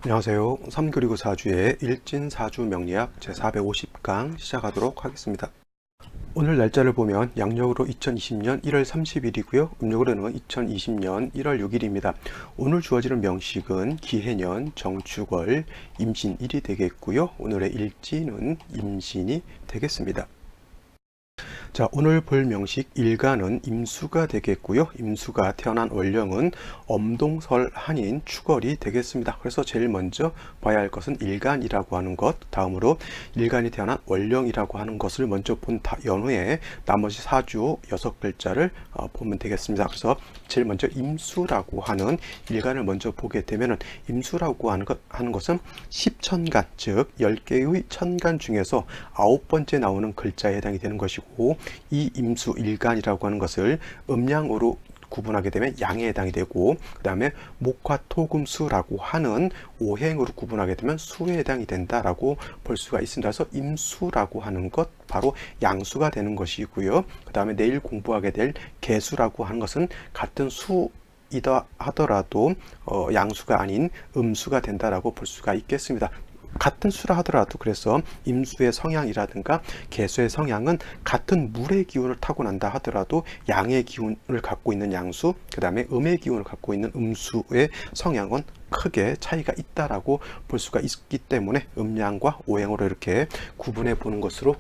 안녕하세요. 3 그리고 4주의 일진사주 명리학 제450강 시작하도록 하겠습니다. 오늘 날짜를 보면 양력으로 2020년 1월 30일이고요. 음력으로는 2020년 1월 6일입니다. 오늘 주어지는 명식은 기해년, 정축월, 임신일이 되겠고요. 오늘의 일진은 임신이 되겠습니다. 자, 오늘 볼 명식 일간은 임수가 되겠고요. 임수가 태어난 월령은 엄동설 한인 축월이 되겠습니다. 그래서 제일 먼저 봐야 할 것은 일간이라고 하는 것, 다음으로 일간이 태어난 월령이라고 하는 것을 먼저 본 연후에 나머지 사주 6글자를 보면 되겠습니다. 그래서 제일 먼저 임수라고 하는 일간을 먼저 보게 되면은 임수라고 하는 것은 10천간, 즉 10개의 천간 중에서 9번째 나오는 글자에 해당이 되는 것이고, 이 임수 일간이라고 하는 것을 음양으로 구분하게 되면 양에 해당이 되고, 그 다음에 목화토금수라고 하는 오행으로 구분하게 되면 수에 해당이 된다라고 볼 수가 있습니다. 그래서 임수라고 하는 것 바로 양수가 되는 것이고요. 그 다음에 내일 공부하게 될 계수라고 하는 것은 같은 수이다 하더라도 양수가 아닌 음수가 된다라고 볼 수가 있겠습니다. 같은 수라 하더라도 그래서 임수의 성향이라든가 계수의 성향은 같은 물의 기운을 타고난다 하더라도 양의 기운을 갖고 있는 양수, 그 다음에 음의 기운을 갖고 있는 음수의 성향은 크게 차이가 있다라고 볼 수가 있기 때문에 음양과 오행으로 이렇게 구분해 보는 것으로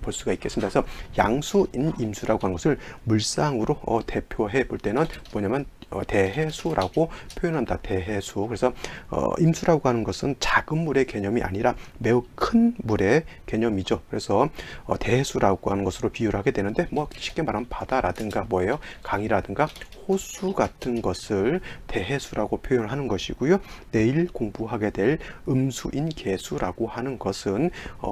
볼 수가 있겠습니다. 그래서 양수인 임수라고 하는 것을 물상으로 대표해 볼 때는 뭐냐면 대해수라고 표현한다. 대해수. 그래서 임수라고 하는 것은 작은 물의 개념이 아니라 매우 큰 물의 개념이죠. 그래서 대해수라고 하는 것으로 비유를 하게 되는데, 뭐 쉽게 말하면 바다라든가 뭐예요? 강이라든가 호수 같은 것을 대해수라고 표현을 하는 것이고요. 내일 공부하게 될 음수인 계수라고 하는 것은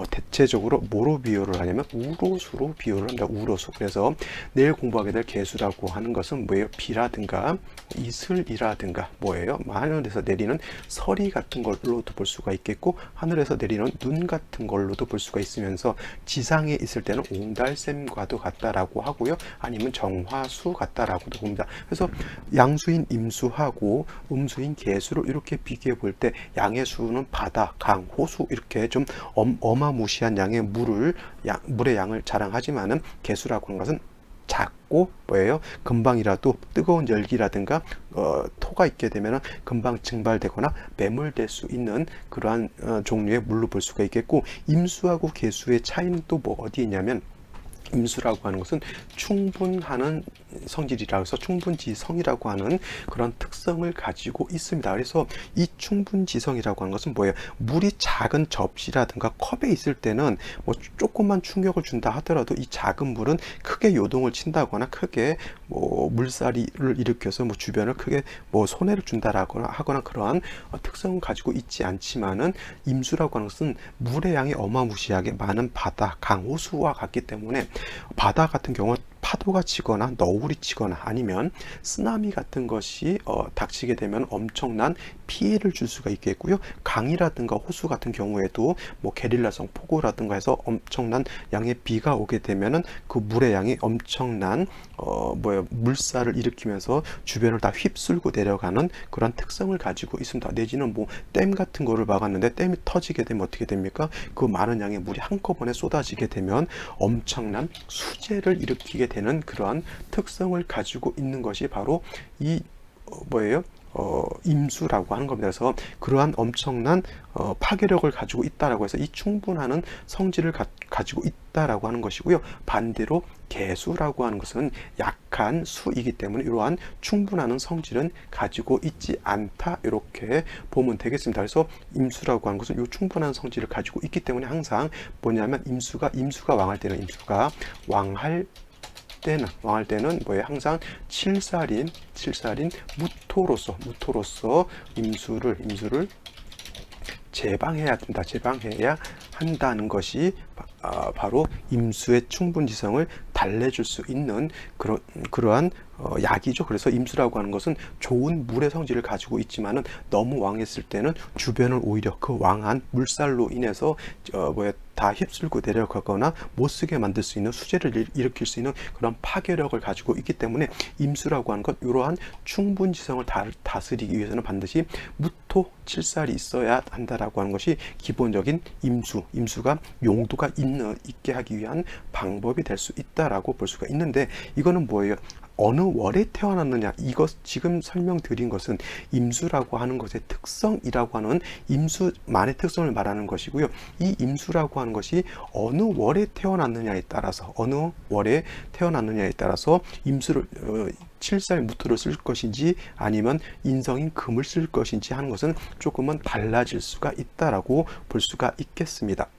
대체적으로 뭐로 비유를 하냐면 우로수로 비유를 합니다. 우로수. 그래서 내일 공부하게 될 계수라고 하는 것은 뭐예요? 비라든가 이슬이라든가 뭐예요? 하늘에서 내리는 서리 같은 걸로도 볼 수가 있겠고, 하늘에서 내리는 눈 같은 걸로도 볼 수가 있으면서 지상에 있을 때는 옹달샘과도 같다라고 하고요. 아니면 정화수 같다라고도 봅니다. 그래서 양수인 임수하고 음수인 계수를 이렇게 비교해 볼 때 양의 수는 바다, 강, 호수 이렇게 좀 어마무시한 양의 물의 양을 자랑하지만은 계수라고 하는 것은 작고 뭐예요? 금방이라도 뜨거운 열기라든가 토가 있게 되면 금방 증발되거나 매몰될 수 있는 그러한 종류의 물로 볼 수가 있겠고, 임수하고 계수의 차이는 또 뭐 어디에 있냐면, 임수라고 하는 것은 충분하는 성질이라 해서 충분지성이라고 하는 그런 특성을 가지고 있습니다. 그래서 이 충분지성이라고 하는 것은 뭐예요? 물이 작은 접시라든가 컵에 있을 때는 뭐 조금만 충격을 준다 하더라도 이 작은 물은 크게 요동을 친다거나 크게 뭐 물살이를 일으켜서 뭐 주변을 크게 뭐 손해를 준다라거나 하거나 그러한 특성을 가지고 있지 않지만은, 임수라고 하는 것은 물의 양이 어마무시하게 많은 바다, 강, 호수와 같기 때문에 바다 같은 경우는 파도가 치거나 너울이 치거나 아니면 쓰나미 같은 것이 닥치게 되면 엄청난 피해를 줄 수가 있겠고요. 강이라든가 호수 같은 경우에도 뭐 게릴라성 폭우라든가 해서 엄청난 양의 비가 오게 되면은 그 물의 양이 엄청난 물살을 일으키면서 주변을 다 휩쓸고 내려가는 그런 특성을 가지고 있습니다. 내지는 뭐 댐 같은 거를 막았는데 댐이 터지게 되면 어떻게 됩니까? 그 많은 양의 물이 한꺼번에 쏟아지게 되면 엄청난 수재를 일으키게 되는 그러한 특성을 가지고 있는 것이 바로 이 뭐예요? 임수라고 하는 겁니다. 그래서 그러한 엄청난 파괴력을 가지고 있다라고 해서 이 충분하는 성질을 가지고 있다라고 하는 것이고요. 반대로 계수라고 하는 것은 약한 수이기 때문에 이러한 충분한 성질은 가지고 있지 않다, 이렇게 보면 되겠습니다. 그래서 임수라고 하는 것은 이 충분한 성질을 가지고 있기 때문에 항상 뭐냐면 임수가 왕할 때는 왕할 때는 뭐예요? 항상 칠살인 무토로서 임수를 제방해야 된다. 제방해야 한다는 것이 바로 임수의 충분지성을 달래줄 수 있는 그러한 약이죠. 그래서 임수라고 하는 것은 좋은 물의 성질을 가지고 있지만은 너무 왕했을 때는 주변을 오히려 그 왕한 물살로 인해서 다 휩쓸고 내려가거나 못 쓰게 만들 수 있는 수재를 일으킬 수 있는 그런 파괴력을 가지고 있기 때문에 임수라고 하는 것, 이러한 충분지성을 다스리기 위해서는 반드시 무토 칠살이 있어야 한다라고 하는 것이 기본적인 임수가 용도가 있게 하기 위한 방법이 될 수 있다라고 볼 수가 있는데, 이거는 뭐예요? 어느 월에 태어났느냐, 이것 지금 설명드린 것은 임수라고 하는 것의 특성이라고 하는 임수만의 특성을 말하는 것이고요. 이 임수라고 하는 것이 어느 월에 태어났느냐에 따라서 임수를 칠살 무토를 쓸 것인지 아니면 인성인 금을 쓸 것인지 하는 것은 조금은 달라질 수가 있다라고 볼 수가 있겠습니다.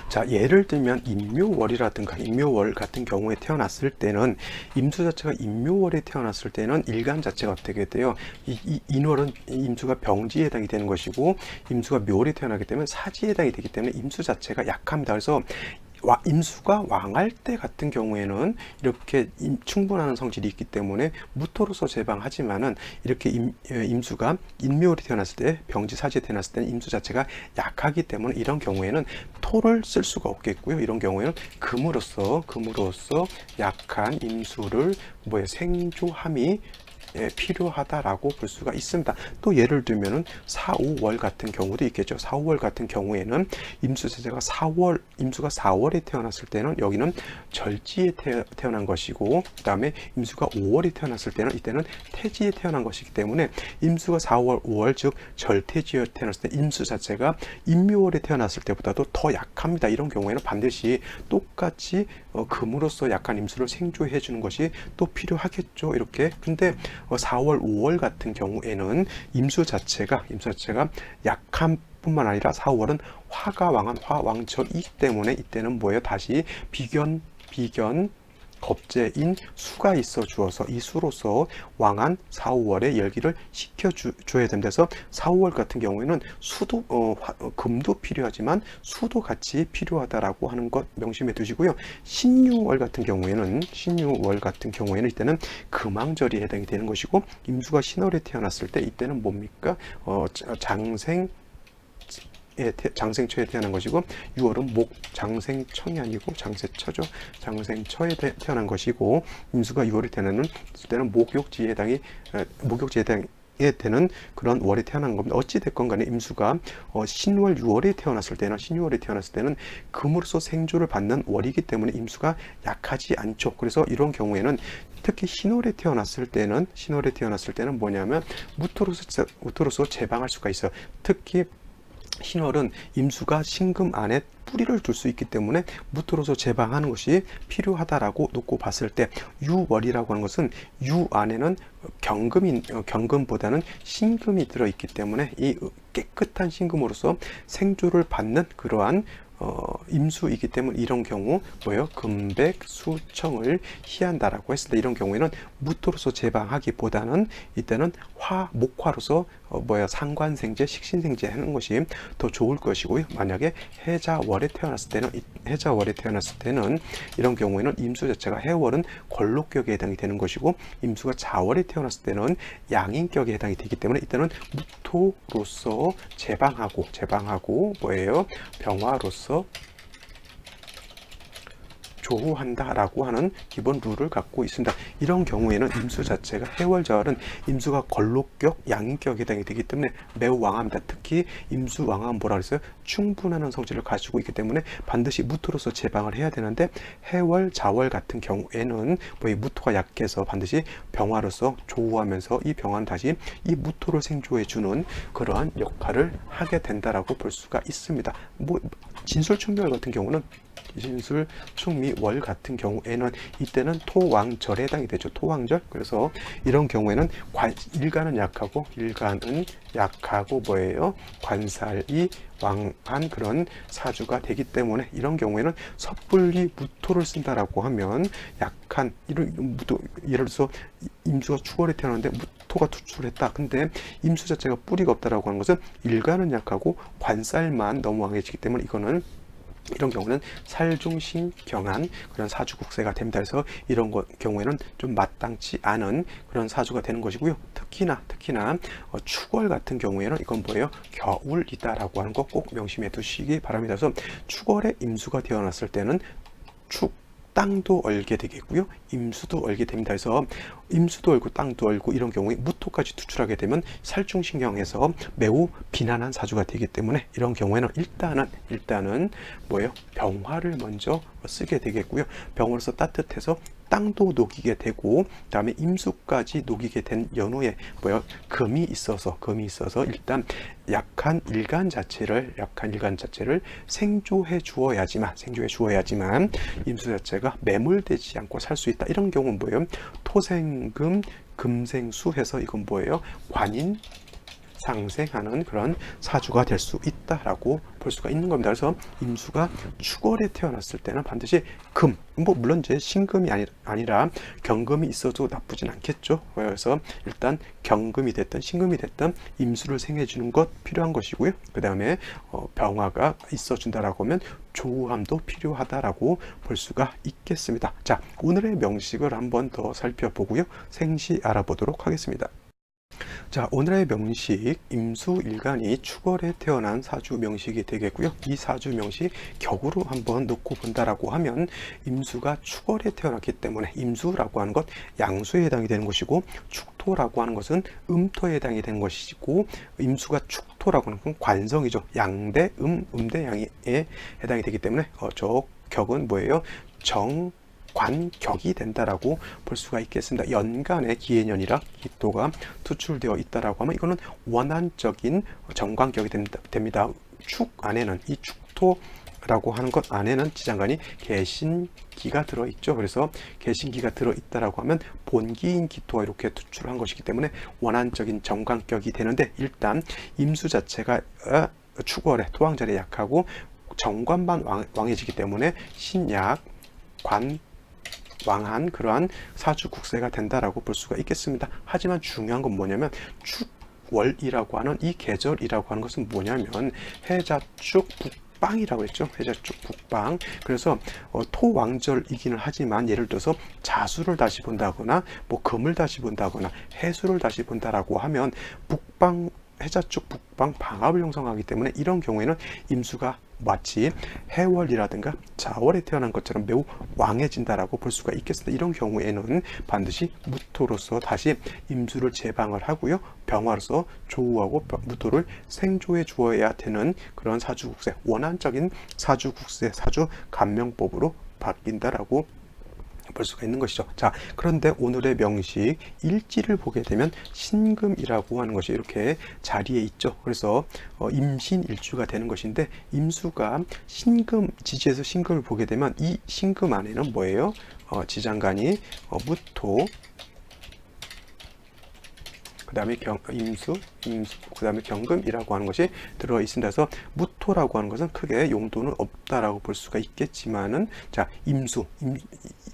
자, 예를 들면 임묘월이라든가 임묘월 같은 경우에 태어났을 때는 임수 자체가 임묘월에 태어났을 때는 일간 자체가 어떻게 돼요? 인월은 임수가 병지에 해당이 되는 것이고, 임수가 묘월에 태어나기 때문에 사지에 해당이 되기 때문에 임수 자체가 약합니다. 그래서 임수가 왕할 때 같은 경우에는 이렇게 충분한 성질이 있기 때문에 무토로서 제방하지만은, 이렇게 임수가 인묘월에 태어났을 때, 병지 사지에 태어났을 때는 임수 자체가 약하기 때문에 이런 경우에는 토를 쓸 수가 없겠고요. 이런 경우에는 금으로서 약한 임수를 생조함이 필요하다라고 볼 수가 있습니다. 또 예를 들면은 4, 5월 같은 경우도 있겠죠. 4, 5월 같은 경우에는 임수 자체가 임수가 4월에 태어났을 때는 여기는 절지에 태어난 것이고, 그 다음에 임수가 5월에 태어났을 때는 이때는 태지에 태어난 것이기 때문에 임수가 4월, 5월 즉 절태지에 태어났을 때 임수 자체가 임묘월에 태어났을 때보다도 더 약합니다. 이런 경우에는 반드시 똑같이 금으로서 약한 임수를 생조해 주는 것이 또 필요하겠죠. 이렇게. 근데 4월, 5월 같은 경우에는 임수 자체가 약한 뿐만 아니라 4월은 화가 왕한 화왕절이기 때문에 이때는 뭐예요? 다시 비견 겁재인 수가 있어 주어서 이 수로서 왕한 4, 5월의 열기를 식혀줘야 됩니다. 그래서 4, 5월 같은 경우에는 수도 금도 필요하지만 수도 같이 필요하다라고 하는 것 명심해 두시고요. 신유월 같은 경우에는 이때는 금왕절이 해당이 되는 것이고, 임수가 신월에 태어났을 때 이때는 뭡니까? 장생처에 태어난 것이고, 6월은 목 장생청이 아니고 장세처죠. 장생처에 태어난 것이고, 임수가 6월에 태어나는 때는 목욕지에 해당이 되는 그런 월에 태어난 겁니다. 어찌 됐건 간에 임수가 신월 6월에 태어났을 때는 금으로서 생조를 받는 월이기 때문에 임수가 약하지 않죠. 그래서 이런 경우에는 특히 신월에 태어났을 때는 뭐냐면 무토로서 제방할 수가 있어요. 특히 신월은 임수가 신금 안에 뿌리를 둘 수 있기 때문에 무토로서 제방하는 것이 필요하다라고 놓고 봤을 때, 유월이라고 하는 것은 유 안에는 경금보다는 신금이 들어있기 때문에 이 깨끗한 신금으로서 생조를 받는 그러한 임수이기 때문에 이런 경우 금백수청을 희한다라고 했을 때, 이런 경우에는 무토로서 제방하기보다는 이때는 목화로서 상관생재, 식신생재 하는 것이 더 좋을 것이고요. 만약에 해자월에 태어났을 때는 이런 경우에는 임수 자체가 해월은 걸록격에 해당이 되는 것이고, 임수가 자월에 태어났을 때는 양인격에 해당이 되기 때문에 이때는 무토로서 제방하고 병화로서 조후한다라고 하는 기본 룰을 갖고 있습니다. 이런 경우에는 임수 자체가 해월자월은 임수가 걸록격, 양인격에 해당이 되기 때문에 매우 왕합니다. 특히 임수 왕함은 뭐라 그랬어요? 충분한 성질을 가지고 있기 때문에 반드시 무토로서 제방을 해야 되는데, 해월, 자월 같은 경우에는 이 무토가 약해서 반드시 병화로서 조후하면서 이 병화는 다시 이 무토를 생조해 주는 그러한 역할을 하게 된다라고 볼 수가 있습니다. 진술충묘월 같은 경우는 진술충미월 같은 경우에는 이때는 토왕절에 해당이 되죠. 토왕절. 그래서 이런 경우에는 일간은 약하고 관살이 왕한 그런 사주가 되기 때문에 이런 경우에는 섣불리 무토를 쓴다라고 하면 약한 예를 들어서 임수가 추월에 태어났는데 무토가 투출했다. 근데 임수 자체가 뿌리가 없다라고 하는 것은 일간은 약하고 관살만 너무 왕해지기 때문에 이거는 이런 경우는 살중신경한 그런 사주국세가 됩니다. 그래서 이런 경우에는 좀 마땅치 않은 그런 사주가 되는 것이고요. 특히나 축월 같은 경우에는 이건 뭐예요? 겨울이다라고 하는 거 꼭 명심해 두시기 바랍니다. 그래서 축월에 임수가 태어났을 때는 땅도 얼게 되겠고요. 임수도 얼게 됩니다. 그래서 임수도 얼고 땅도 얼고 이런 경우에 무토까지 투출하게 되면 살중신경에서 매우 비난한 사주가 되기 때문에 이런 경우에는 일단은 뭐예요? 병화를 먼저 쓰게 되겠고요. 병화로서 따뜻해서 땅도 녹이게 되고 그다음에 임수까지 녹이게 된 연후에 뭐예요? 금이 있어서 일단 약한 일간 자체를 생조해 주어야지만 임수 자체가 매몰되지 않고 살 수 있다. 이런 경우는 뭐예요? 토생금 금생수 해서 이건 뭐예요? 관인 상생하는 그런 사주가 될 수 있다라고 볼 수가 있는 겁니다. 그래서 임수가 축월에 태어났을 때는 반드시 물론 이제 신금이 아니라 경금이 있어도 나쁘진 않겠죠. 그래서 일단 경금이 됐든 신금이 됐든 임수를 생해 주는 것 필요한 것이고요. 그 다음에 병화가 있어 준다라고 하면 조우함도 필요하다라고 볼 수가 있겠습니다. 자, 오늘의 명식을 한번 더 살펴보고요. 생시 알아보도록 하겠습니다. 자, 오늘의 명식 임수일간이 축월에 태어난 사주 명식이 되겠고요. 이 사주 명식 격으로 한번 놓고 본다라고 하면 임수가 축월에 태어났기 때문에 임수라고 하는 것 양수에 해당이 되는 것이고 축토라고 하는 것은 음토에 해당이 되는 것이고 임수가 축토라고 하는 건 관성이죠. 양대 음대 양에 해당이 되기 때문에 저 격은 뭐예요? 관격이 된다라고 볼 수가 있겠습니다. 연간의 기해년이라 기토가 투출되어 있다라고 하면 이거는 원한적인 정관격이 됩니다. 축 안에는 이 축토라고 하는 것 안에는 지장간이 개신기가 들어있죠. 그래서 개신기가 들어있다라고 하면 본기인 기토가 이렇게 투출한 것이기 때문에 원한적인 정관격이 되는데 일단 임수 자체가 축월에 토왕자리에 약하고 정관만 왕해지기 때문에 신약 왕한 그러한 사주국세가 된다라고 볼 수가 있겠습니다. 하지만 중요한 건 뭐냐면 축월이라고 하는 이 계절이라고 하는 것은 뭐냐면 해자축 북방이라고 했죠. 해자축 북방. 그래서 토왕절이기는 하지만 예를 들어서 자수를 다시 본다거나 금을 다시 본다거나 해수를 다시 본다라고 하면 해자축 북방 방압을 형성하기 때문에 이런 경우에는 임수가 마치 해월이라든가 자월에 태어난 것처럼 매우 왕해진다라고 볼 수가 있겠습니다. 이런 경우에는 반드시 무토로서 다시 임수를 제방을 하고요. 병화로서 조우하고 무토를 생조해 주어야 되는 그런 사주국세, 원한적인 사주국세, 사주감명법으로 바뀐다라고 볼 수가 있는 것이죠. 자, 그런데 오늘의 명식 일지를 보게 되면 신금이라고 하는 것이 이렇게 자리에 있죠. 그래서 임신일주가 되는 것인데 임수가 신금 지지에서 신금을 보게 되면 이 신금 안에는 뭐예요? 지장간이 무토, 그 다음에 임수, 그 다음에 경금이라고 하는 것이 들어 있습니다. 그래서 무토라고 하는 것은 크게 용도는 없다라고 볼 수가 있겠지만은, 자,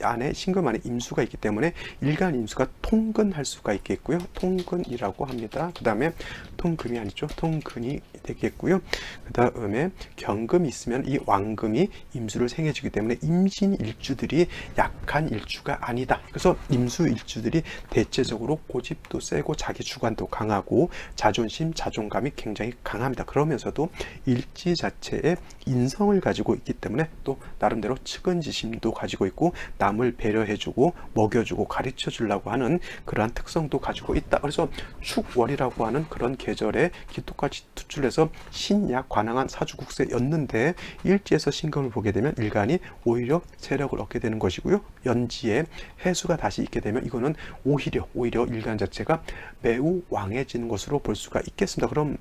안에 신금 안에 임수가 있기 때문에 일간 임수가 통근할 수가 있겠고요. 통근이라고 합니다. 그 다음에 통금이 아니죠. 통근이 되겠고요. 그 다음에 경금이 있으면 이 왕금이 임수를 생해주기 때문에 임신 일주들이 약한 일주가 아니다. 그래서 임수 일주들이 대체적으로 고집도 세고 자기 주관도 강하고 자존심, 자존감이 굉장히 강합니다. 그러면서도 일지 자체에 인성을 가지고 있기 때문에 또 나름대로 측은지심도 가지고 있고 남을 배려해주고 먹여주고 가르쳐주려고 하는 그러한 특성도 가지고 있다. 그래서 축월이라고 하는 그런 계절에 기토까지 투출해서 신약 관항한 사주국세였는데 일지에서 신금을 보게 되면 일간이 오히려 세력을 얻게 되는 것이고요. 연지에 해수가 다시 있게 되면 이거는 오히려 일간 자체가 매우 왕해지는 것으로 볼 수가 있겠습니다. 그러면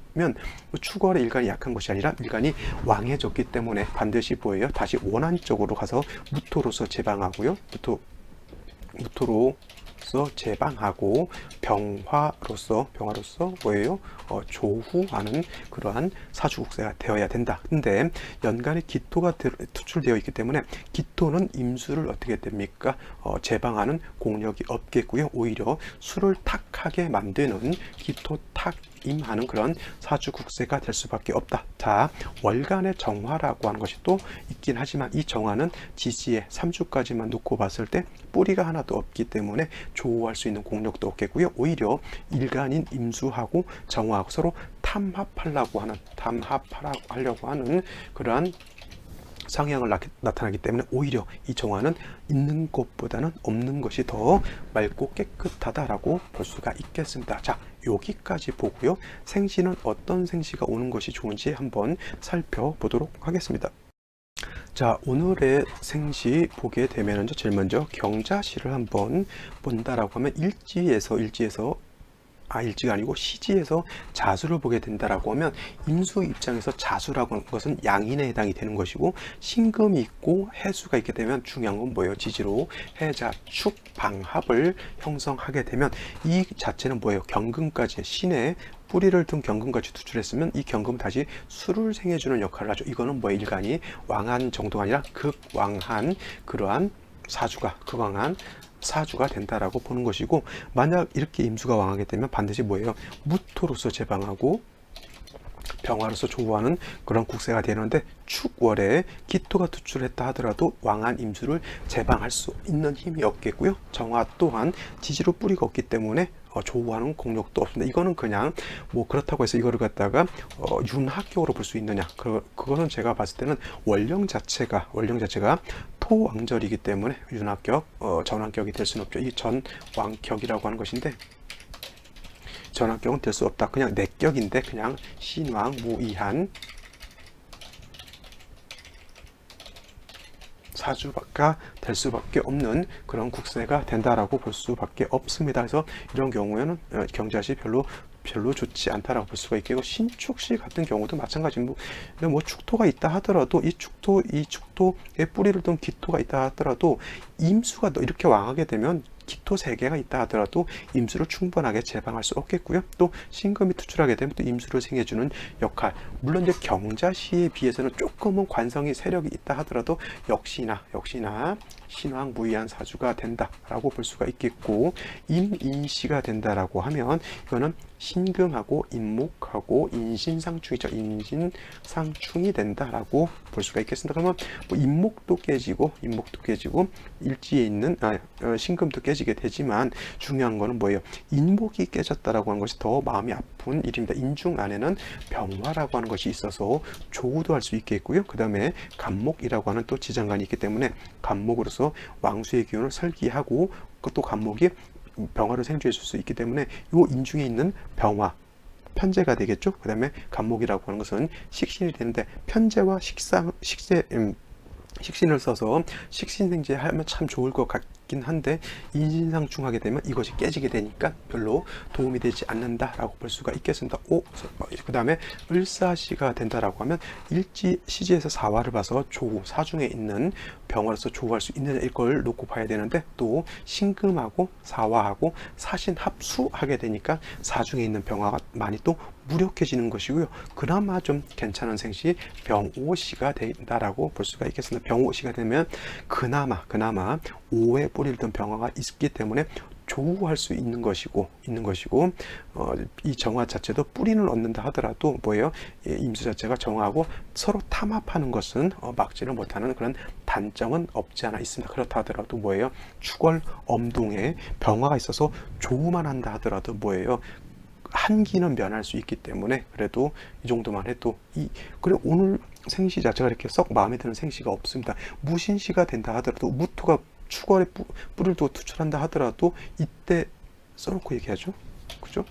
축월의 일간이 약한 것이 아니라 일간이 왕해졌기 때문에 반드시 뭐예요? 다시 원한적으로 가서 무토로서 제방하고요. 무토로서 제방하고 병화로서 뭐예요? 조후하는 그러한 사주국세가 되어야 된다. 근데 연간에 기토가 투출되어 있기 때문에 기토는 임수를 어떻게 됩니까? 제방하는 공력이 없겠고요. 오히려 수를 탁하게 만드는 기토 탁 임하는 그런 사주 국세가 될 수밖에 없다. 자, 월간의 정화라고 하는 것이 또 있긴 하지만 이 정화는 지지에 3주까지만 놓고 봤을 때 뿌리가 하나도 없기 때문에 조우할 수 있는 공력도 없겠고요. 오히려 일간인 임수하고 정화하고 서로 탐합하려고 하는 그러한 성향을 나타나기 때문에 오히려 이 정화는 있는 것보다는 없는 것이 더 맑고 깨끗하다라고 볼 수가 있겠습니다. 자, 여기까지 보고요. 생시는 어떤 생시가 오는 것이 좋은지 한번 살펴보도록 하겠습니다. 자, 오늘의 생시 보게 되면 제일 먼저 경자시를 한번 본다라고 하면 일지가 아니고 시지에서 자수를 보게 된다라고 하면 임수 입장에서 자수라고 하는 것은 양인에 해당이 되는 것이고, 신금이 있고 해수가 있게 되면 중요한 건 뭐예요? 지지로 해자 축 방합을 형성하게 되면 이 자체는 뭐예요? 경금까지 신의 뿌리를 둔 경금까지 투출했으면 이 경금은 다시 수를 생해주는 역할을 하죠. 이거는 뭐예요? 일간이 왕한 정도가 아니라 극왕한 그러한 극왕한 사주가 된다라고 보는 것이고, 만약 이렇게 임수가 왕하게 되면 반드시 뭐예요? 무토로서 제방하고 병화로서 조우하는 그런 국세가 되는데, 축월에 기토가 투출했다 하더라도 왕한 임수를 제방할 수 있는 힘이 없겠고요. 정화 또한 지지로 뿌리가 없기 때문에 조우하는 공력도 없습니다. 이거는 그냥 뭐 그렇다고 해서 이거를 갖다가 윤학격으로 볼 수 있느냐, 그거는 제가 봤을 때는 원령 자체가 토왕절이기 때문에 윤학격, 전왕격이 될 수는 없죠. 이 전왕격이라고 하는 것인데 전학격은 될 수 없다. 그냥 내격인데 그냥 신왕 무이한 사주가 될 수밖에 없는 그런 국세가 된다라고 볼 수밖에 없습니다. 그래서 이런 경우에는 경자시 별로 좋지 않다라고 볼 수가 있겠고, 신축시 같은 경우도 마찬가지입니다. 뭐 축토가 있다 하더라도 이 축토의 뿌리를 둔 기토가 있다 하더라도 임수가 이렇게 왕하게 되면 기토 3개가 있다 하더라도 임수를 충분하게 제방할 수 없겠고요. 또 신금이 투출하게 되면 또 임수를 생해주는 역할, 물론 이제 경자시에 비해서는 조금은 관성이 세력이 있다 하더라도 역시나 신왕무이한 사주가 된다라고 볼 수가 있겠고, 임인시가 된다라고 하면 이거는 신금하고 인목하고 인신상충이죠. 인신상충이 된다라고 볼 수가 있겠습니다. 그러면 뭐 인목도 깨지고 일지에 있는 신금도 깨지게 되지만, 중요한 거는 뭐예요? 인목이 깨졌다라고 하는 것이 더 마음이 아픈 일입니다. 인중 안에는 병화라고 하는 것이 있어서 조우도 할 수 있겠고요. 그 다음에 간목이라고 하는 또 지장간이 있기 때문에 간목으로서 왕수의 기운을 설기하고, 또 간목이 병화를 생주해 줄 수 있기 때문에 이 인중에 있는 병화 편제가 되겠죠. 그 다음에 간목이라고 하는 것은 식신이 되는데, 편제와 식신을 써서 식신생제 하면 참 좋을 것 같긴 한데, 인신상충하게 되면 이것이 깨지게 되니까 별로 도움이 되지 않는다라고 볼 수가 있겠습니다. 그 다음에 을사시가 된다라고 하면 시지에서 사화를 봐서 조우, 사중에 있는 병화로서 조우할 수 있느냐 이걸 놓고 봐야 되는데, 또 신금하고 사화하고 사신 합수하게 되니까 사중에 있는 병화가 많이 또 무력해지는 것이고요. 그나마 좀 괜찮은 생시 병오시가 된다라고 볼 수가 있겠습니다. 병오시가 되면 그나마 오의 뿌리를 든 병화가 있기 때문에 조우할 수 있는 것이고 이 정화 자체도 뿌리는 얻는다 하더라도 뭐예요? 임수 자체가 정화하고 서로 탐합하는 것은 막지를 못하는 그런 단점은 없지 않아 있습니다. 그렇다 하더라도 뭐예요? 축월 엄동에 병화가 있어서 조우만 한다 하더라도 뭐예요? 한기는 면할 수 있기 때문에 그래도 이 정도만 해도 그리고 오늘 생시 자체가 이렇게 썩 마음에 드는 생시가 없습니다. 무신시가 된다 하더라도, 무토가 축월에 뿌리를 두고 투출한다 하더라도 이때 써놓고 얘기하죠. 그죠?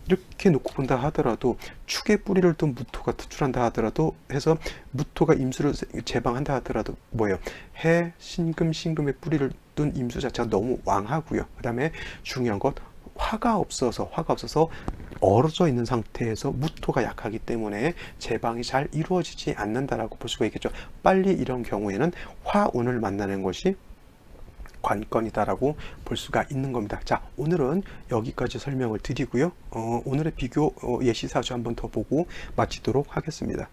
이렇게 놓고 본다 하더라도 축에 뿌리를 둔 무토가 투출한다 하더라도 해서 무토가 임수를 제방한다 하더라도 뭐예요? 신금의 뿌리를 둔 임수 자체가 너무 왕하고요. 그 다음에 중요한 것, 화가 없어서 얼어져 있는 상태에서 무토가 약하기 때문에 제방이 잘 이루어지지 않는다라고 볼 수가 있겠죠. 빨리 이런 경우에는 화운을 만나는 것이 관건이다라고 볼 수가 있는 겁니다. 자, 오늘은 여기까지 설명을 드리고요. 오늘의 비교 예시사주 한번 더 보고 마치도록 하겠습니다.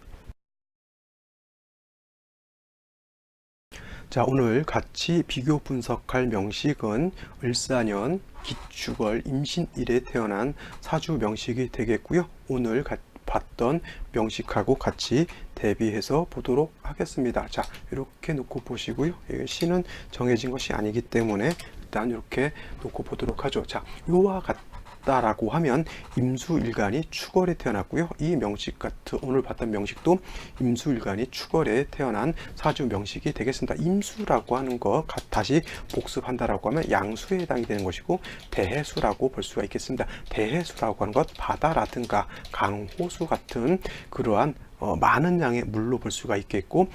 자, 오늘 같이 비교 분석할 명식은 을사년 기축월 임신일에 태어난 사주 명식이 되겠고요. 오늘 봤던 명식하고 같이 대비해서 보도록 하겠습니다. 자, 이렇게 놓고 보시고요. 시는 정해진 것이 아니기 때문에 일단 이렇게 놓고 보도록 하죠. 자, 요와 같다라고 하면 임수일간이 축월에 태어났고요. 이 명식 같은 오늘 봤던 명식도 임수일간이 축월에 태어난 사주 명식이 되겠습니다. 임수라고 하는 거 다시 복습한다라고 하면 양수에 해당이 되는 것이고 대해수라고 볼 수가 있겠습니다. 대해수라고 하는 것 바다라든가 강호수 같은 그러한 많은 양의 물로 볼 수가 있겠고,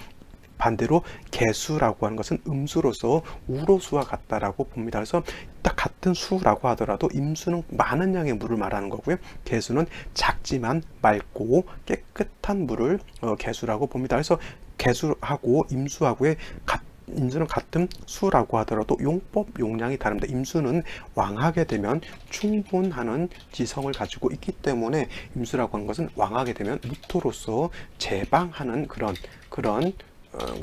반대로 개수라고 하는 것은 음수로서 우로수와 같다라고 봅니다. 그래서 딱 같은 수라고 하더라도 임수는 많은 양의 물을 말하는 거고요. 개수는 작지만 맑고 깨끗한 물을 개수라고 봅니다. 그래서 개수하고 임수하고의 임수는 같은 수라고 하더라도 용법, 용량이 다릅니다. 임수는 왕하게 되면 충분하는 지성을 가지고 있기 때문에 임수라고 하는 것은 왕하게 되면 무토로서 제방하는 그런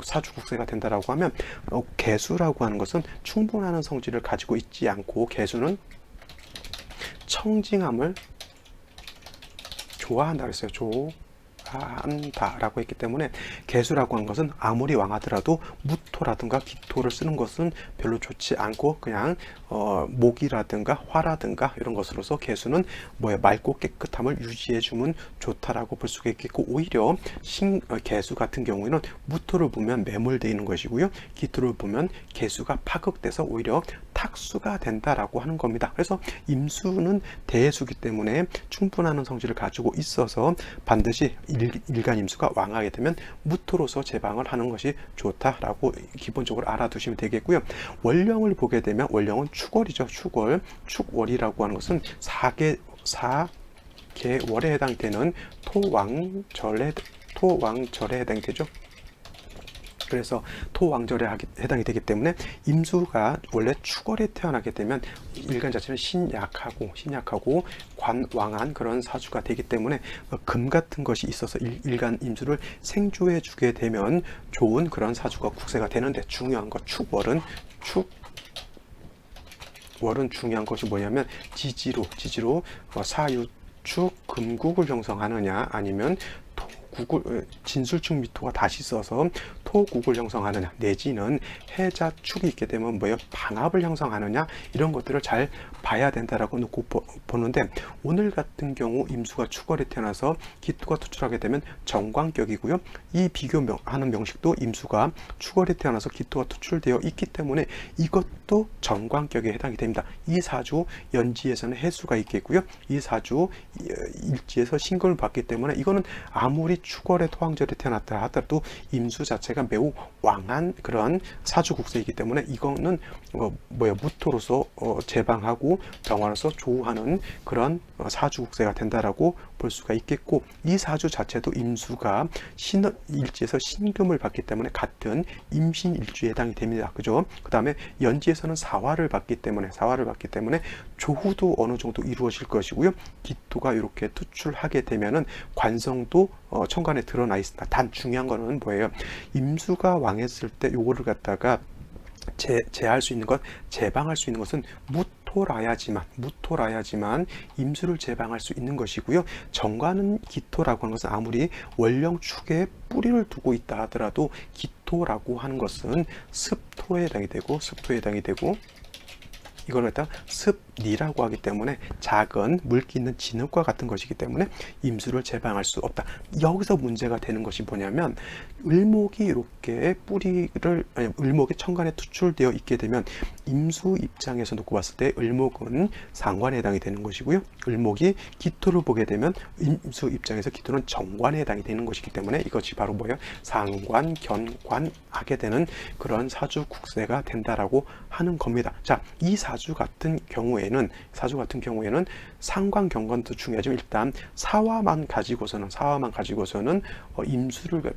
사주국세가 된다라고 하면, 개수라고 하는 것은 충분한 성질을 가지고 있지 않고 개수는 청징함을 좋아한다 그랬어요. 좋아한다라고 했기 때문에 개수라고 하는 것은 아무리 왕하더라도 무토라든가 기토를 쓰는 것은 별로 좋지 않고 그냥 목이라든가 화라든가 이런 것으로서 개수는 맑고 깨끗함을 유지해 주면 좋다라고 볼 수가 있겠고, 오히려 개수 같은 경우에는 무토를 보면 매몰되어 있는 것이고요. 기토를 보면 개수가 파극돼서 오히려 탁수가 된다라고 하는 겁니다. 그래서 임수는 대수기 때문에 충분한 성질을 가지고 있어서 반드시 일간 임수가 왕하게 되면 무토로서 제방을 하는 것이 좋다라고 기본적으로 알아두시면 되겠고요. 원령을 보게 되면 원령은 축월이죠. 축월이라고 하는 것은 4개월에 해당되는 토왕절에 해당이 되죠. 그래서 토왕절에 해당이 되기 때문에 임수가 원래 축월에 태어나게 되면 일간 자체는 신약하고 관왕한 그런 사주가 되기 때문에 금 같은 것이 있어서 일간 임수를 생조해 주게 되면 좋은 그런 사주가 국세가 되는데, 중요한 것 축월은 중요한 것이 뭐냐면 지지로 사유축 금국을 형성하느냐 아니면 진술축 미토가 다시 써서 토국을 형성하느냐, 내지는 해자축이 있게 되면 방합을 형성하느냐, 이런 것들을 잘 봐야 된다라고 놓고 보는데, 오늘 같은 경우 임수가 축월에 태어나서 기토가 투출하게 되면 정관격이고요. 이 비교하는 명식도 임수가 축월에 태어나서 기토가 투출되어 있기 때문에 이것도 정관격에 해당이 됩니다. 이 사주 연지에서는 해수가 있겠고요. 이 사주 일지에서 신금을 받기 때문에 이거는 아무리 축월의 토왕절에 태어났다 하더라도 임수 자체가 매우 왕한 그런 사주국세이기 때문에 이거는 무토로서 제방하고 병화로서 조우하는 그런 사주국세가 된다라고 볼 수가 있겠고, 이 사주 자체도 임수가 일지에서 신금을 받기 때문에 같은 임신일주에 해당이 됩니다. 그죠? 그 다음에 연지에서는 사화를 받기 때문에 조후도 어느 정도 이루어질 것이고요. 기토가 이렇게 투출하게 되면은 관성도 천간에 드러나 있습니다. 단 중요한 거는 뭐예요? 임수가 왕했을 때 요거를 갖다가 제할 수 있는 것, 제방할 수 있는 것은 무토라야지만 임수를 제방할 수 있는 것이고요. 정관은 기토라고 하는 것은 아무리 원령축에 뿌리를 두고 있다 하더라도 기토라고 하는 것은 습토에 해당이 되고 이걸 갖다 습리라고 하기 때문에 작은 물기 있는 진흙과 같은 것이기 때문에 임수를 제방할 수 없다. 여기서 문제가 되는 것이 뭐냐면, 을목이 이렇게 을목이 천간에 투출되어 있게 되면 임수 입장에서 놓고 봤을 때 을목은 상관에 해당이 되는 것이고요. 을목이 기토를 보게 되면 임수 입장에서 기토는 정관에 해당이 되는 것이기 때문에 이것이 바로 뭐예요? 상관, 견관하게 되는 그런 사주 국세가 된다라고 하는 겁니다. 자, 이 사주 같은 경우에는 상관 경관도 중요하지만 일단 사화만 가지고서는 임수를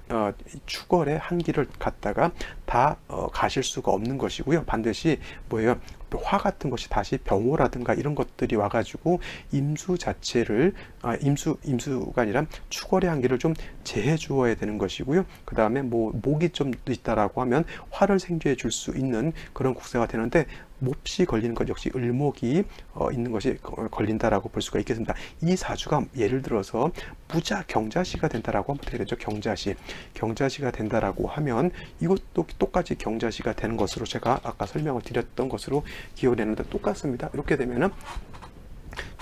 축월의 한기를 갖다가 다 가실 수가 없는 것이고요. 반드시 뭐예요? 화 같은 것이 다시 병호라든가 이런 것들이 와가지고 임수 자체를 임수가 아니라 축월의 한기를 좀 제해 주어야 되는 것이고요. 그 다음에 뭐 목이 좀 있다라고 하면 화를 생겨해 줄 수 있는 그런 국세가 되는데, 몹시 걸리는 것 역시 을목이 있는 것이 걸린다라고 볼 수가 있겠습니다. 이 사주가 예를 들어서 무자 경자시가 된다라고 하면 어떻게 되죠? 경자시가 된다라고 하면 이것도 똑같이 경자시가 되는 것으로 제가 아까 설명을 드렸던 것으로 기억을 했는데 똑같습니다. 이렇게 되면은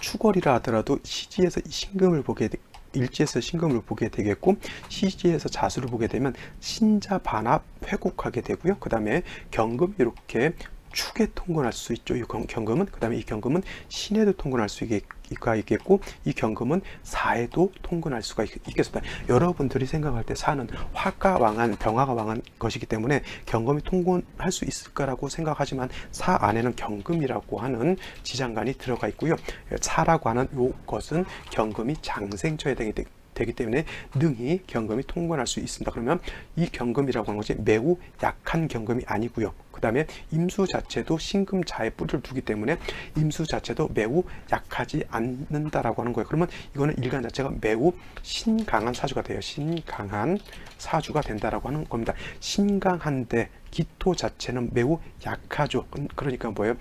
축월이라 하더라도 시지에서 신금을 보게 일지에서 신금을 보게 되겠고, 시지에서 자수를 보게 되면 신자 반합 회국하게 되고요. 그 다음에 경금 이렇게 축에 통근할 수 있죠. 이 경금은, 그 다음에 이 경금은 신에도 통근할 수 있겠고, 이 경금은 사에도 통근할 수가 있겠습니다. 여러분들이 생각할 때 사는 화가 왕한, 병화가 왕한 것이기 때문에 경금이 통근할 수 있을까라고 생각하지만, 사 안에는 경금이라고 하는 지장간이 들어가 있고요. 사라고 하는 이것은 경금이 장생쳐야 되기 때문에 능히 경금이 통근할 수 있습니다. 그러면 이 경금이라고 하는 것이 매우 약한 경금이 아니고요. 그 다음에 임수 자체도 신금자에 뿌리를 두기 때문에 임수 자체도 매우 약하지 않는다라고 하는 거예요. 그러면 이거는 일간 자체가 매우 신강한 사주가 돼요. 신강한 사주가 된다라고 하는 겁니다. 신강한데 기토 자체는 매우 약하죠. 그러니까 뭐예요?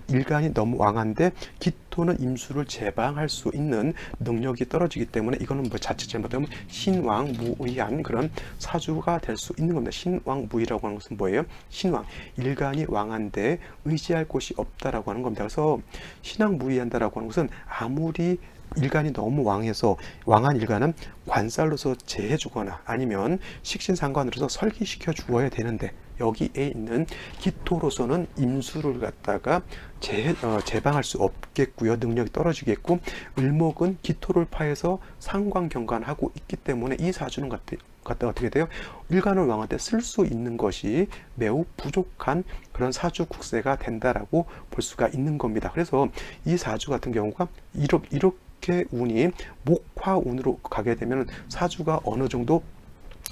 일간이 너무 왕한데 기토는 임수를 제방할 수 있는 능력이 떨어지기 때문에 이거는 뭐 자체 잘못하면 신왕무의한 그런 사주가 될 수 있는 겁니다. 신왕무의라고 하는 것은 뭐예요? 신왕, 일간이 왕한데 의지할 곳이 없다라고 하는 겁니다. 그래서 신왕무의한다라고 하는 것은 아무리 일간이 너무 왕해서 왕한 일간은 관살로서 제해주거나 아니면 식신상관으로서 설기시켜 주어야 되는데, 여기에 있는 기토로서는 임수를 갖다가 제방할 수 없겠고요. 능력이 떨어지겠고, 을목은 기토를 파해서 상관경관하고 있기 때문에 이 사주는 갖다 어떻게 돼요? 일간을 왕한테 쓸 수 있는 것이 매우 부족한 그런 사주 국세가 된다라고 볼 수가 있는 겁니다. 그래서 이 사주 같은 경우가 이렇게 운이 목화운으로 가게 되면 사주가 어느 정도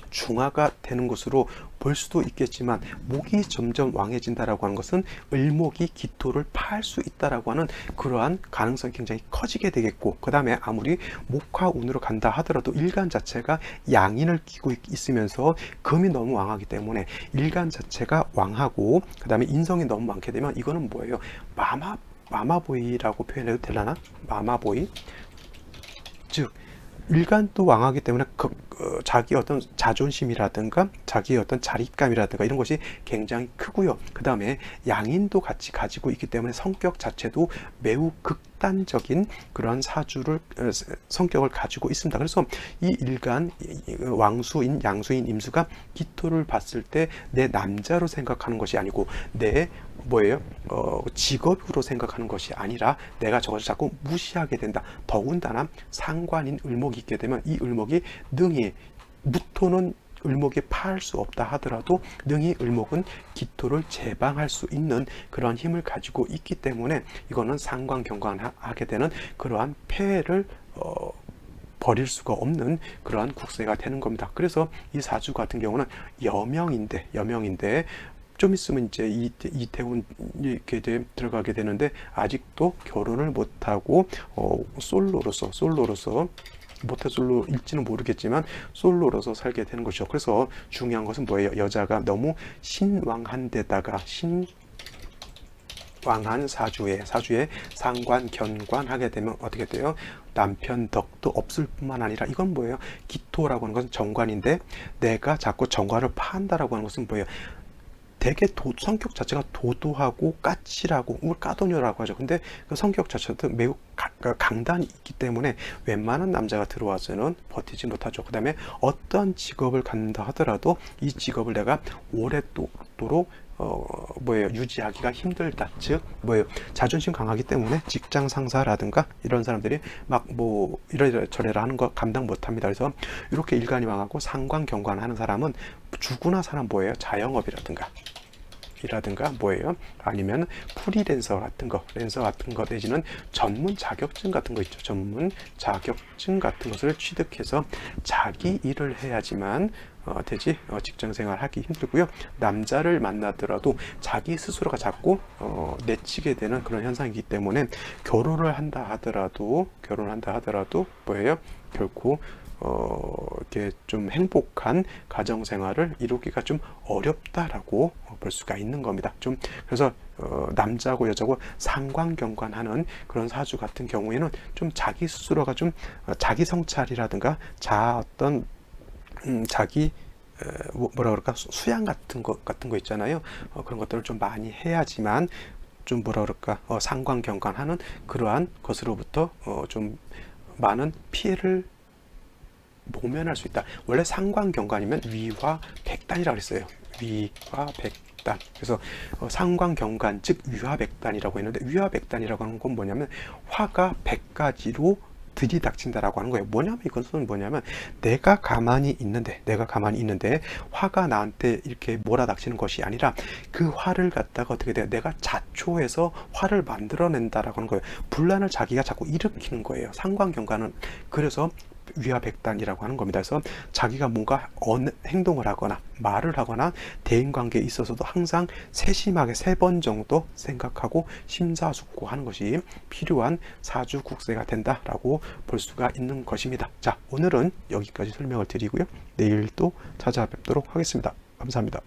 중화가 되는 것으로 볼 수도 있겠지만, 목이 점점 왕해진다라고 하는 것은 을목이 기토를 파할 수 있다라고 하는 그러한 가능성이 굉장히 커지게 되겠고, 그 다음에 아무리 목화운으로 간다 하더라도 일간 자체가 양인을 끼고 있으면서 금이 너무 왕하기 때문에 일간 자체가 왕하고, 그 다음에 인성이 너무 많게 되면 이거는 뭐예요? 마마보이라고 표현해도 되려나? 마마보이, 즉 일간도 왕하기 때문에 자기 어떤 자존심이라든가 자기의 어떤 자립감이라든가 이런 것이 굉장히 크고요. 그 다음에 양인도 같이 가지고 있기 때문에 성격 자체도 매우 극단적인 그런 성격을 가지고 있습니다. 그래서 이 일간 왕수인 양수인 임수가 기토를 봤을 때 내 남자로 생각하는 것이 아니고 내 직업으로 생각하는 것이 아니라 내가 저것을 자꾸 무시하게 된다. 더군다나 상관인 을목이 있게 되면 이 을목이 능히 무토는 을목이 파할 수 없다 하더라도 능히 을목은 기토를 제방할 수 있는 그러한 힘을 가지고 있기 때문에 이거는 상관경관하게 되는 그러한 폐해를 버릴 수가 없는 그러한 국세가 되는 겁니다. 그래서 이 사주 같은 경우는 여명인데 좀 있으면 이제 이태훈 이렇게 들어가게 되는데, 아직도 결혼을 못하고 솔로로서 모태솔로일지는 모르겠지만 솔로로서 살게 되는 것이죠. 그래서 중요한 것은 뭐예요? 여자가 너무 신왕한 데다가 왕한 사주에 상관견관하게 되면 어떻게 돼요? 남편 덕도 없을 뿐만 아니라, 이건 뭐예요? 기토라고 하는 것은 정관인데 내가 자꾸 정관을 파한다라고 하는 것은 뭐예요? 되게 성격 자체가 도도하고 까칠하고 까도녀라고 하죠. 근데 그 성격 자체도 매우 강단이 있기 때문에 웬만한 남자가 들어와서는 버티지 못하죠. 그 다음에 어떤 직업을 갖는다 하더라도 이 직업을 내가 오랫도록 유지하기가 힘들다. 즉 자존심 강하기 때문에 직장 상사라든가 이런 사람들이 막 이래저래 하는 거 감당 못합니다. 그래서 이렇게 일간이 왕하고 상관경관 하는 사람은 죽으나 사람 자영업이라든가 이라든가 뭐예요? 아니면 프리랜서 같은 거, 랜서 같은 거 내지는 전문 자격증 같은 거 있죠. 전문 자격증 같은 것을 취득해서 자기 일을 해야지만 되지 직장 생활 하기 힘들고요. 남자를 만나더라도 자기 스스로가 자꾸 내치게 되는 그런 현상이기 때문에 결혼을 한다 하더라도 뭐예요? 결코 이렇게 좀 행복한 가정 생활을 이루기가 좀 어렵다라고 볼 수가 있는 겁니다. 좀 그래서 남자고 여자고 상관경관하는 그런 사주 같은 경우에는 좀 자기 스스로가 좀 자기 성찰이라든가 자기 뭐라 그럴까 수양 같은 거 있잖아요. 그런 것들을 좀 많이 해야지만 좀 뭐라 그럴까 상관경관하는 그러한 것으로부터 좀 많은 피해를 모면할 수 있다. 원래 상관경관이면 위화백단이라고 했어요. 위화백단. 그래서 상관경관 즉 위화백단이라고 했는데, 위화백단이라고 하는 건 뭐냐면 화가 100가지로 들이닥친다라고 하는 거예요. 뭐냐면 이것은 뭐냐면 내가 가만히 있는데 화가 나한테 이렇게 몰아닥치는 것이 아니라 그 화를 갖다가 어떻게 돼요? 내가 자초해서 화를 만들어낸다라고 하는 거예요. 분란을 자기가 자꾸 일으키는 거예요. 상관경관은 그래서 위화백단이라고 하는 겁니다. 그래서 자기가 뭔가 어느 행동을 하거나 말을 하거나 대인관계에 있어서도 항상 세심하게 3번 정도 생각하고 심사숙고하는 것이 필요한 사주국세가 된다라고 볼 수가 있는 것입니다. 자, 오늘은 여기까지 설명을 드리고요. 내일 또 찾아뵙도록 하겠습니다. 감사합니다.